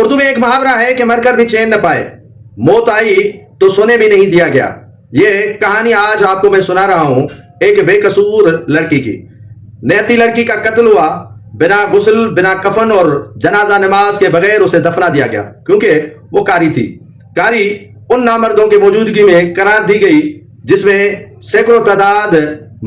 اردو میں ایک محاورہ ہے کہ مر کر بھی چین نہ پائے، موت آئی تو سونے بھی نہیں دیا گیا۔ یہ کہانی آج آپ کو میں سنا رہا ہوں ایک بے قصور لڑکی کی۔ نیتی لڑکی کا قتل ہوا، بنا غسل، بنا کفن اور جنازہ نماز کے بغیر اسے دفنا دیا گیا، کیونکہ وہ قاری تھی۔ قاری ان نامردوں کی موجودگی میں قرار دی گئی جس میں سینکڑوں تعداد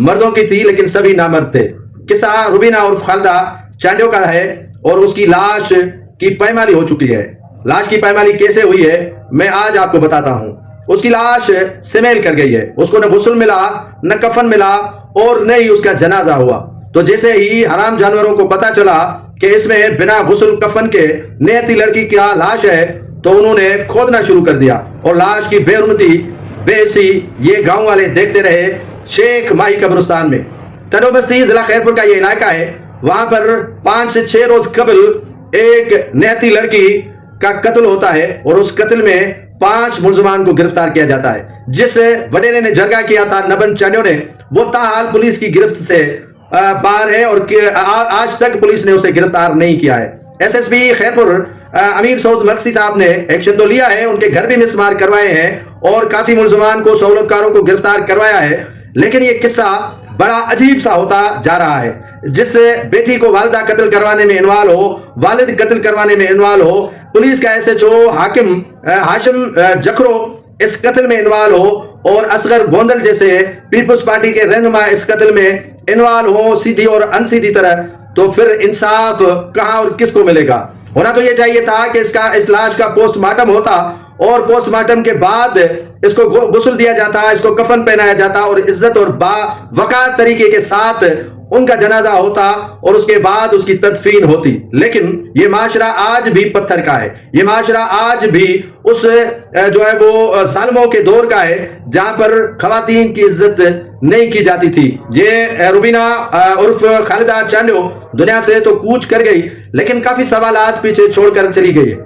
مردوں کی تھی لیکن سبھی نامرد تھے۔ قصہ روبینہ عرف خالدہ چانڈیو کا ہے اور اس کی لاش کی پائمالی ہو چکی ہے۔ لاش کی پائمالی کیسے ہوئی ہے میں آج آپ کو بتاتا ہوں۔ اس کی لاش سمیل کر گئی ہے، اس کو نہ غسل ملا، نہ کفن ملا اور نہ ہی اس کا جنازہ ہوا۔ تو جیسے ہی حرام جانوروں کو پتا چلا کہ اس میں بنا غسل کفن کے نیتی لڑکی کی لاش ہے تو انہوں نے کھودنا شروع کر دیا اور لاش کی بے حرمتی بے حسی یہ گاؤں والے دیکھتے رہے۔ شیخ ماہی قبرستان میں ٹنڈو بستی ضلع خیرپور کا یہ علاقہ ہے، وہاں پر 5 سے 6 روز قبل ایک نیتی لڑکی کا قتل ہوتا ہے اور اس قتل میں 5 ملزمان کو گرفتار کیا جاتا ہے۔ جس وڈیرے نے جرگہ کیا تھا نبن چانڈیو نے، وہ تاحال پولیس کی گرفت سے باہر ہے اور آج تک پولیس نے اسے گرفتار نہیں کیا ہے۔ ایس ایس پی خیرپور امیر سعود مقصی صاحب نے ایکشن تو لیا ہے، ان کے گھر بھی مسمار کروائے ہیں اور کافی ملزمان کو، سہولتکاروں کو گرفتار کروایا ہے، لیکن یہ قصہ بڑا عجیب سا ہوتا جا رہا ہے۔ جس بیٹی کو والدہ قتل کروانے میں انوالو ہو، والد قتل کروانے میں انوالو ہو، پولیس کا ایس ایچ او حاکم ہاشم جکھرو اس قتل میں انوالو ہو اور اصغر گوندل جیسے پیپلز پارٹی کے رہنما اس قتل میں انوالو ہو سیدھی اور انسیدھی طرح، تو پھر انصاف کہاں اور کس کو ملے گا؟ ہونا تو یہ چاہیے تھا کہ اس لاش کا پوسٹ مارٹم ہوتا اور پوسٹ مارٹم کے بعد اس کو غسل دیا جاتا، اس کو کفن پہنایا جاتا اور عزت اور با وقار طریقے کے ساتھ ان کا جنازہ ہوتا اور اس کے بعد اس کی تدفین ہوتی۔ لیکن یہ معاشرہ آج بھی پتھر کا ہے، یہ معاشرہ آج بھی اس جو ہے وہ ظالموں کے دور کا ہے جہاں پر خواتین کی عزت نہیں کی جاتی تھی۔ یہ روبینہ عرف خالدہ چانڈیو دنیا سے تو کوچ کر گئی لیکن کافی سوالات پیچھے چھوڑ کر چلی گئی ہے۔